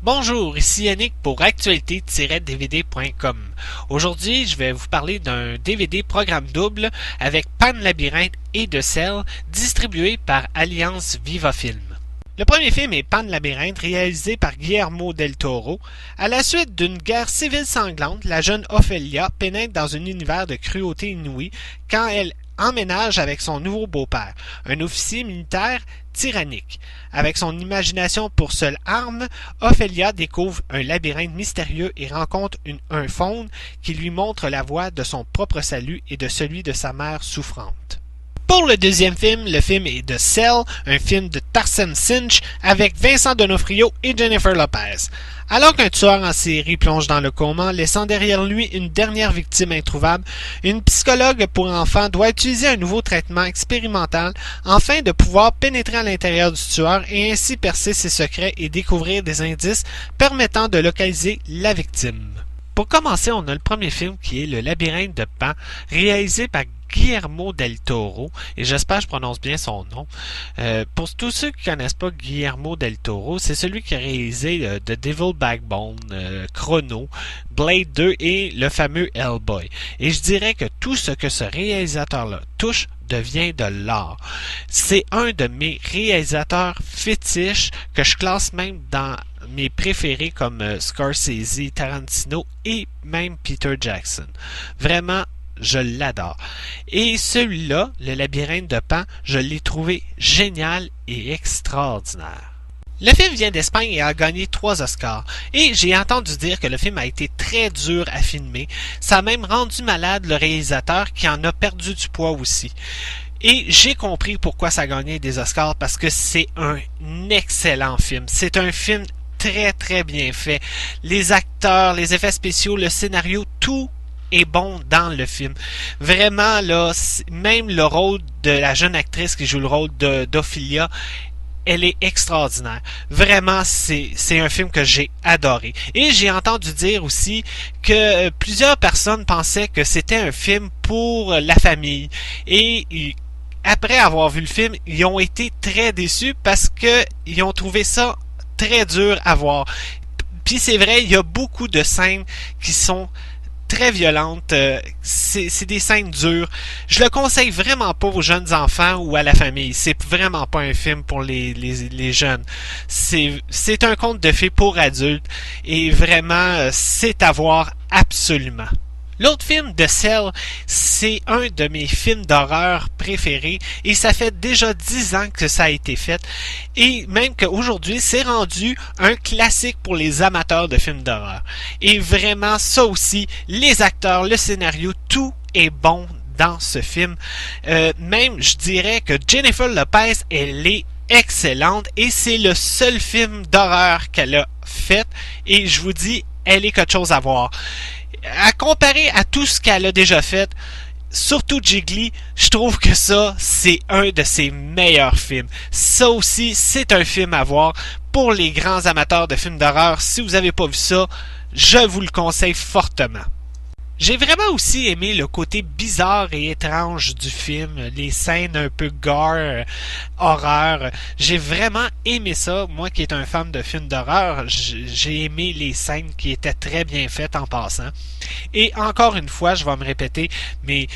Bonjour, ici Yannick pour actualité-dvd.com. Aujourd'hui, je vais vous parler d'un DVD programme double avec Pan Labyrinthe et De Sel, distribué par Alliance Vivafilm. Le premier film est Pan Labyrinthe, réalisé par Guillermo del Toro. À la suite d'une guerre civile sanglante, la jeune Ophelia pénètre dans un univers de cruauté inouïe quand elle emménage avec son nouveau beau-père, un officier militaire tyrannique. Avec son imagination pour seule arme, Ophelia découvre un labyrinthe mystérieux et rencontre un faune qui lui montre la voie de son propre salut et de celui de sa mère souffrante. Pour le deuxième film, le film est De Sel, un film de Tarsem Singh avec Vincent D'Onofrio et Jennifer Lopez. Alors qu'un tueur en série plonge dans le coma, laissant derrière lui une dernière victime introuvable, une psychologue pour enfants doit utiliser un nouveau traitement expérimental afin de pouvoir pénétrer à l'intérieur du tueur et ainsi percer ses secrets et découvrir des indices permettant de localiser la victime. Pour commencer, on a le premier film qui est Le Labyrinthe de Pan, réalisé par Guillermo del Toro, et j'espère que je prononce bien son nom. Pour tous ceux qui ne connaissent pas Guillermo del Toro, c'est celui qui a réalisé The Devil Backbone, Chrono, Blade 2 et le fameux Hellboy. Et je dirais que tout ce que ce réalisateur-là touche devient de l'art. C'est un de mes réalisateurs fétiches que je classe même dans mes préférés comme Scorsese, Tarantino et même Peter Jackson. Vraiment, je l'adore. Et celui-là, Le Labyrinthe de Pan, je l'ai trouvé génial et extraordinaire. Le film vient d'Espagne et a gagné 3 Oscars. Et j'ai entendu dire que le film a été très dur à filmer. Ça a même rendu malade le réalisateur qui en a perdu du poids aussi. Et j'ai compris pourquoi ça a gagné des Oscars, parce que c'est un excellent film. C'est un film très bien fait. Les acteurs, les effets spéciaux, le scénario, tout est bon dans le film. Vraiment, là, même le rôle de la jeune actrice qui joue le rôle d'Ophelia, elle est extraordinaire. Vraiment, c'est un film que j'ai adoré. Et j'ai entendu dire aussi que plusieurs personnes pensaient que c'était un film pour la famille. Et après avoir vu le film, ils ont été très déçus parce que ils ont trouvé ça très dur à voir. Puis c'est vrai, il y a beaucoup de scènes qui sont très violentes, c'est des scènes dures. Je le conseille vraiment pas aux jeunes enfants ou à la famille. C'est vraiment pas un film pour les jeunes. C'est un conte de fées pour adultes et vraiment, c'est à voir absolument. L'autre film, De Sel, c'est un de mes films d'horreur préférés et ça fait déjà 10 ans que ça a été fait et même qu'aujourd'hui c'est rendu un classique pour les amateurs de films d'horreur. Et vraiment ça aussi, les acteurs, le scénario, tout est bon dans ce film. Même je dirais que Jennifer Lopez, elle est excellente et c'est le seul film d'horreur qu'elle a fait et je vous dis, elle est quelque chose à voir. À comparer à tout ce qu'elle a déjà fait, surtout Jiggly, je trouve que ça, c'est un de ses meilleurs films. Ça aussi, c'est un film à voir pour les grands amateurs de films d'horreur. Si vous n'avez pas vu ça, je vous le conseille fortement. J'ai vraiment aussi aimé le côté bizarre et étrange du film, les scènes un peu gore, horreur. J'ai vraiment aimé ça, moi qui est un fan de films d'horreur, j'ai aimé les scènes qui étaient très bien faites en passant. Et encore une fois, je vais me répéter, mais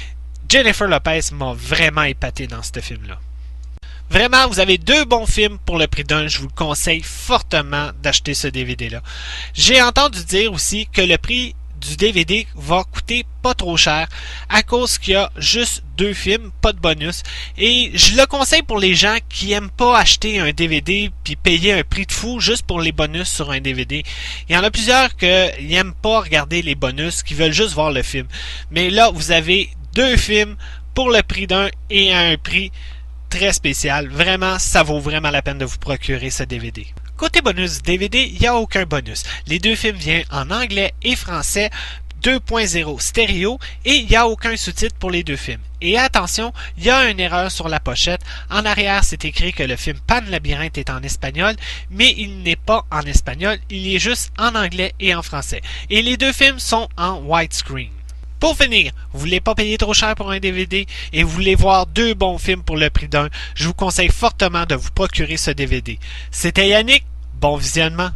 Jennifer Lopez m'a vraiment épaté dans ce film-là. Vraiment, vous avez 2 bons films pour le prix d'un. Je vous conseille fortement d'acheter ce DVD-là. J'ai entendu dire aussi que le prix du DVD va coûter pas trop cher à cause qu'il y a juste 2 films, pas de bonus. Et je le conseille pour les gens qui aiment pas acheter un DVD puis payer un prix de fou juste pour les bonus sur un DVD. Il y en a plusieurs qui aiment pas regarder les bonus, qui veulent juste voir le film. Mais là, vous avez 2 films pour le prix d'un et à un prix très spécial. Vraiment, ça vaut vraiment la peine de vous procurer ce DVD. Côté bonus DVD, il n'y a aucun bonus. Les 2 films viennent en anglais et français 2.0 stéréo et il n'y a aucun sous-titre pour les 2 films. Et attention, il y a une erreur sur la pochette. En arrière, c'est écrit que le film Pan Labyrinthe est en espagnol, mais il n'est pas en espagnol, il est juste en anglais et en français. Et les 2 films sont en widescreen. Pour finir, vous voulez pas payer trop cher pour un DVD et vous voulez voir 2 bons films pour le prix d'un, je vous conseille fortement de vous procurer ce DVD. C'était Yannick, bon visionnement!